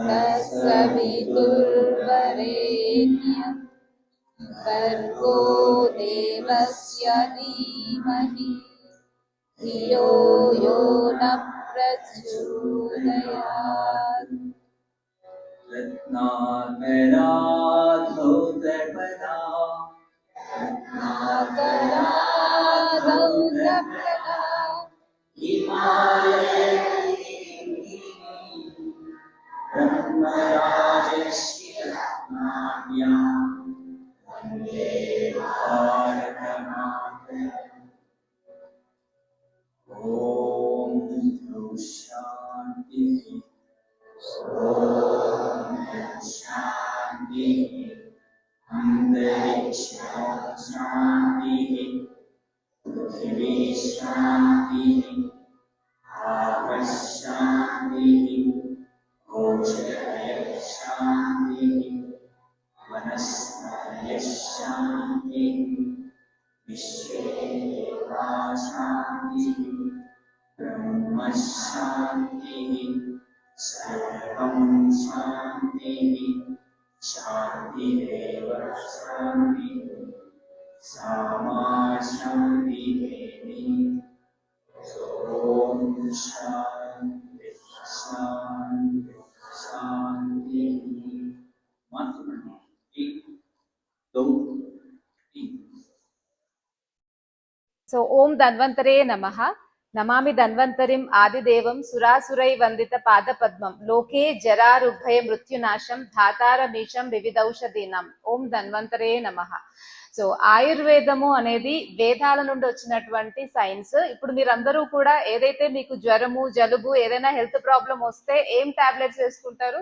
तत्सवितुर्वरेण्यं भर्गो देवस्य धीमहि धियो यो न प्रचोदयात्। रत्नाकराधौतप्रदा शान्तिः पृथिवी शान्तिः आपश्शान्तिः ओषधयः शान्तिः वनस्पतयः शान्तिः विश्वे देवा शान्तिः ब्रह्म शान्तिः सर्वं शान्तिः शान्तिरेव शान्तिः सामा शान्तिरेवि ॐ शान्ति शान्ति शान्तिः मातृमण्डल 1 2 3 So Om Dhanvantare Namaha. Namami Dhanvantarim Adidevam Surasurai Vandita Padapadmam Loke Jararubhaya Mrutyunasham Dhataramisham Vividaushadinam Om Dhanvantare Namaha. So ఆయుర్వేదము అనేది వేదాల నుండి వచ్చినటువంటి సైన్స్. ఇప్పుడు మీరందరూ కూడా ఏదైతే మీకు జ్వరము జలుబు ఏదైనా హెల్త్ ప్రాబ్లం వస్తే ఏం టాబ్లెట్స్ వేసుకుంటారు?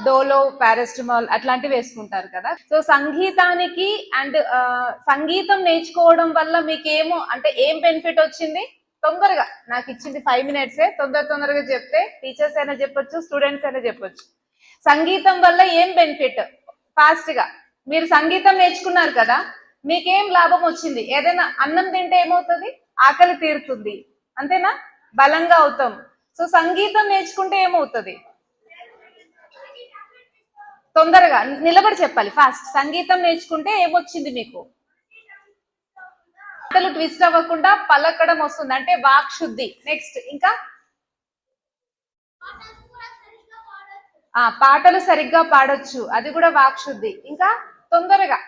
డోలో పారాస్టమాల్ అట్లాంటివి వేసుకుంటారు కదా. సో సంగీతానికి అండ్ సంగీతం నేర్చుకోవడం వల్ల మీకేమో అంటే ఏం బెనిఫిట్ వచ్చింది? తొందరగా నాకు ఇచ్చింది 5 minutes తొందరగా చెప్తే టీచర్స్ అయినా చెప్పొచ్చు, స్టూడెంట్స్ అయినా చెప్పొచ్చు. సంగీతం వల్ల ఏం బెనిఫిట్? ఫాస్ట్ గా మీరు సంగీతం నేర్చుకున్నారు కదా, మీకేం లాభం వచ్చింది? ఏదైనా అన్నం తింటే ఏమవుతుంది? ఆకలి తీరుతుంది, అంతేనా? బలంగా అవుతాం. సో సంగీతం నేర్చుకుంటే ఏమవుతుంది? తొందరగా నిలబడి చెప్పాలి, ఫాస్ట్. సంగీతం నేర్చుకుంటే ఏమొచ్చింది మీకు? మాటలు ట్విస్ట్ అవ్వకుండా పలకడం వస్తుంది, అంటే వాక్ శుద్ధి. నెక్స్ట్ ఇంకా పాటలు సరిగ్గా పాడొచ్చు, అది కూడా వాక్ శుద్ధి. ఇంకా తొందరగా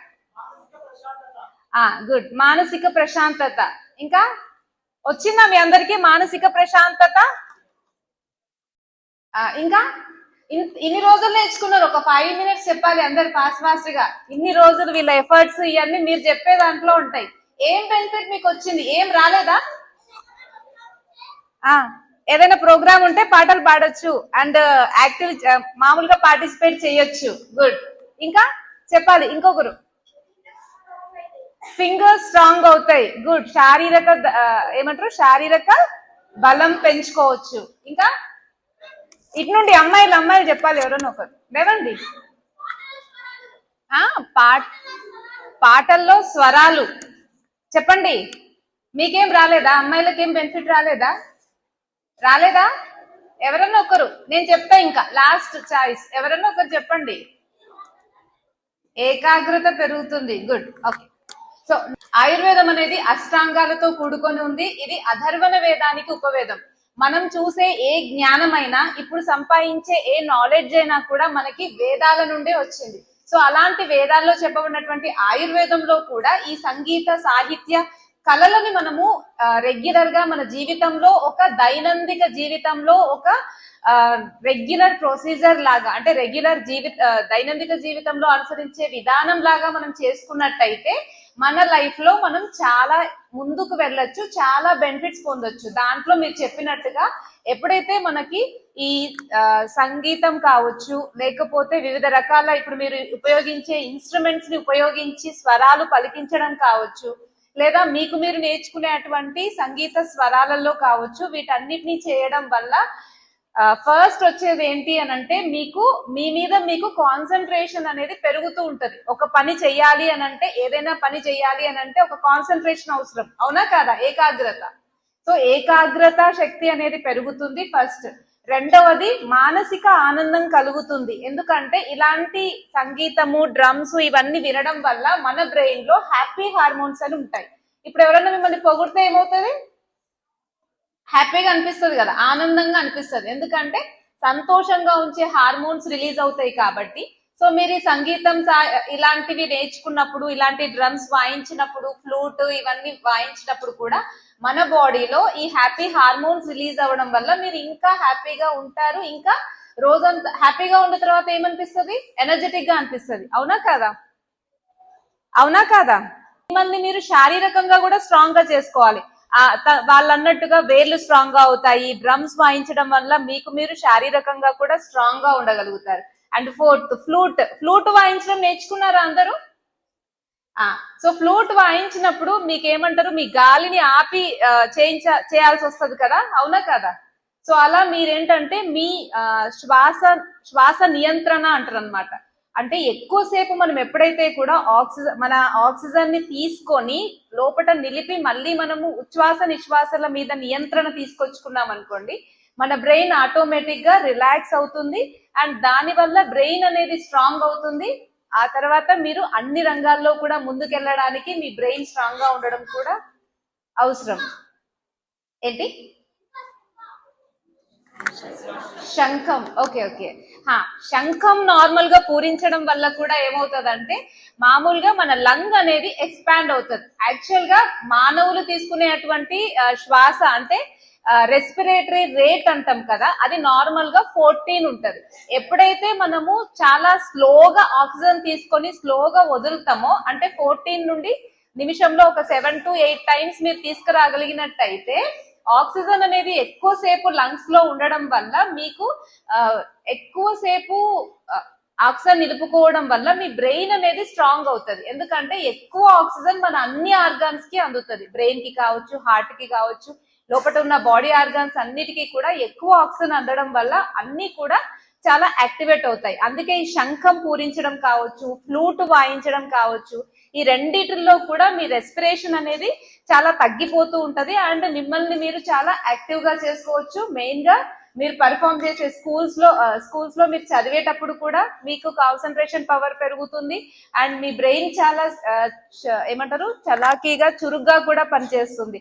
గుడ్, మానసిక ప్రశాంతత. ఇంకా వచ్చిందా మీ అందరికీ మానసిక ప్రశాంతత? ఇంకా ఇన్ని రోజులు నేర్చుకున్నారు, ఒక 5 minutes చెప్పాలి అందరు ఫాస్ట్ గా. ఇన్ని రోజులు వీళ్ళ ఎఫర్ట్స్ ఇవన్నీ మీరు చెప్పే దాంట్లో ఉంటాయి. ఏం బెనిఫిట్ మీకు వచ్చింది? ఏం రాలేదా? ఏదైనా ప్రోగ్రామ్ ఉంటే పాటలు పాడొచ్చు అండ్ యాక్టివ్ మామూలుగా పార్టిసిపేట్ చేయొచ్చు. గుడ్. ఇంకా చెప్పాలి ఇంకొకరు. ఫింగర్స్ స్ట్రాంగ్ అవుతాయి. గుడ్. ఏమంటారు, శారీరక బలం పెంచుకోవచ్చు. ఇంకా ఇటు నుండి అమ్మాయిలు చెప్పాలి, ఎవరన్నా ఒకరు లేవండి. పాటల్లో స్వరాలు చెప్పండి. మీకేం రాలేదా? అమ్మాయిలకి ఏం బెనిఫిట్ రాలేదా? ఎవరన్నా ఒకరు, నేను చెప్తా. ఇంకా లాస్ట్ చాయిస్, ఎవరన్నా ఒకరు చెప్పండి. ఏకాగ్రత పెరుగుతుంది. గుడ్. ఓకే. సో ఆయుర్వేదం అనేది అష్టాంగాలతో కూడుకొని ఉంది. ఇది అధర్వణ వేదానికి ఉపవేదం. మనం చూసే ఏ జ్ఞానమైనా, ఇప్పుడు సంపాదించే ఏ నాలెడ్జ్ అయినా కూడా మనకి వేదాల నుండే వచ్చింది. సో అలాంటి వేదాల్లో చెప్పబడినటువంటి ఆయుర్వేదంలో కూడా ఈ సంగీత సాహిత్య కళలని మనము రెగ్యులర్ గా మన జీవితంలో, ఒక దైనందిక జీవితంలో ఒక రెగ్యులర్ ప్రొసీజర్ లాగా, అంటే రెగ్యులర్ దైనందిక జీవితంలో అనుసరించే విధానం లాగా మనం చేసుకున్నట్టయితే మన లైఫ్ లో మనం చాలా ముందుకు వెళ్ళొచ్చు, చాలా బెనిఫిట్స్ పొందొచ్చు. దాంట్లో మీరు చెప్పినట్టుగా ఎప్పుడైతే మనకి ఈ సంగీతం కావచ్చు, లేకపోతే వివిధ రకాల ఇప్పుడు మీరు ఉపయోగించే ఇన్స్ట్రుమెంట్స్ ని ఉపయోగించి స్వరాలు పలికించడం కావచ్చు, లేదా మీకు మీరు నేర్చుకునేటువంటి సంగీత స్వరాలలో కావచ్చు, వీటన్నిటినీ చేయడం వల్ల ఫస్ట్ వచ్చేది ఏంటి అని అంటే మీకు మీ మీద మీకు కాన్సన్ట్రేషన్ అనేది పెరుగుతూ ఉంటది. ఒక పని చెయ్యాలి అని అంటే, ఏదైనా పని చెయ్యాలి అని అంటే ఒక కాన్సన్ట్రేషన్ అవసరం, అవునా కాదా? ఏకాగ్రత. సో ఏకాగ్రత శక్తి అనేది పెరుగుతుంది ఫస్ట్. రెండవది మానసిక ఆనందం కలుగుతుంది. ఎందుకంటే ఇలాంటి సంగీతము, డ్రమ్స్ ఇవన్నీ వినడం వల్ల మన బ్రెయిన్ లో హ్యాపీ హార్మోన్స్ అని ఉంటాయి. ఇప్పుడు ఎవరైనా మిమ్మల్ని పొగిడితే ఏమవుతుంది? హ్యాపీగా అనిపిస్తుంది కదా, ఆనందంగా అనిపిస్తుంది. ఎందుకంటే సంతోషంగా ఉంచే హార్మోన్స్ రిలీజ్ అవుతాయి కాబట్టి. సో మీరు ఈ సంగీతం ఇలాంటివి నేర్చుకున్నప్పుడు, ఇలాంటి డ్రమ్స్ వాయించినప్పుడు, ఫ్లూట్ ఇవన్నీ వాయించినప్పుడు కూడా మన బాడీలో ఈ హ్యాపీ హార్మోన్స్ రిలీజ్ అవ్వడం వల్ల మీరు ఇంకా హ్యాపీగా ఉంటారు. ఇంకా రోజంతా హ్యాపీగా ఉన్న తర్వాత ఏమనిపిస్తుంది? ఎనర్జెటిక్ గా అనిపిస్తుంది. అవునా కాదా? మిమ్మల్ని మీరు శారీరకంగా కూడా స్ట్రాంగ్ గా చేసుకోవాలి. వాళ్ళు అన్నట్టుగా వేర్లు స్ట్రాంగ్ గా అవుతాయి. డ్రమ్స్ వాయించడం వల్ల మీకు మీరు శారీరకంగా కూడా స్ట్రాంగ్ గా ఉండగలుగుతారు. అండ్ ఫోర్త్ ఫ్లూట్ వాయించడం నేర్చుకున్నారా అందరూ? సో ఫ్లూట్ వాయించినప్పుడు మీకేమంటారు, మీ గాలిని ఆపి చేయాల్సి వస్తుంది కదా, అవునా కదా? సో అలా మీరేంటంటే మీ శ్వాస నియంత్రణ అంటారు అనమాట. అంటే ఎక్కువసేపు మనం ఎప్పుడైతే కూడా మన ఆక్సిజన్ ని తీసుకొని లోపల నిలిపి మళ్ళీ మనము ఉచ్ఛ్వాస నిశ్వాసల మీద నియంత్రణ తీసుకొచ్చుకున్నాం అనుకోండి, మన బ్రెయిన్ ఆటోమేటిక్ గా రిలాక్స్ అవుతుంది అండ్ దాని వల్ల బ్రెయిన్ అనేది స్ట్రాంగ్ అవుతుంది. ఆ తర్వాత మీరు అన్ని రంగాల్లో కూడా ముందుకెళ్ళడానికి మీ బ్రెయిన్ స్ట్రాంగ్ గా ఉండడం కూడా అవసరం. ఏంటి? శంఖం. Okay okay. శంఖం నార్మల్ గా పూరించడం వల్ల కూడా ఏమవుతుందంటే మామూలుగా మన లంగ్ అనేది ఎక్స్పాండ్ అవుతుంది. యాక్చువల్ గా మానవులు తీసుకునేటువంటి శ్వాస అంటే రెస్పిరేటరీ రేట్ అంటాం కదా, అది నార్మల్ గా 14 ఉంటది. ఎప్పుడైతే మనము చాలా స్లోగా ఆక్సిజన్ తీసుకొని స్లోగా వదులుతామో, అంటే 14 నుండి నిమిషంలో ఒక 7 to 8 టైమ్స్ మీరు తీసుకురాగలిగినట్టయితే ఆక్సిజన్ అనేది ఎక్కువసేపు లంగ్స్ లో ఉండడం వల్ల మీకు ఎక్కువసేపు ఆక్సిజన్ నిలుపుకోవడం వల్ల మీ బ్రెయిన్ అనేది స్ట్రాంగ్ అవుతుంది. ఎందుకంటే ఎక్కువ ఆక్సిజన్ మన అన్ని ఆర్గాన్స్ కి అందుతుంది. బ్రెయిన్ కి కావచ్చు, హార్ట్ కి కావచ్చు, లోపల ఉన్న బాడీ ఆర్గాన్స్ అన్నిటికీ కూడా ఎక్కువ ఆక్సిజన్ అందడం వల్ల అన్ని కూడా చాలా యాక్టివేట్ అవుతాయి. అందుకే ఈ శంఖం పూరించడం కావచ్చు, ఫ్లూట్ వాయించడం కావచ్చు, ఈ రెండిటిల్లో కూడా మీ రెస్పిరేషన్ అనేది చాలా తగ్గిపోతూ ఉంటది అండ్ మిమ్మల్ని మీరు చాలా యాక్టివ్ గా చేసుకోవచ్చు. మెయిన్ గా మీరు పర్ఫామ్ చేసే స్కూల్స్ లో మీరు చదివేటప్పుడు కూడా మీకు కాన్సన్ట్రేషన్ పవర్ పెరుగుతుంది అండ్ మీ బ్రెయిన్ చాలా ఏమంటారు చలాకీగా చురుగ్గా కూడా పనిచేస్తుంది.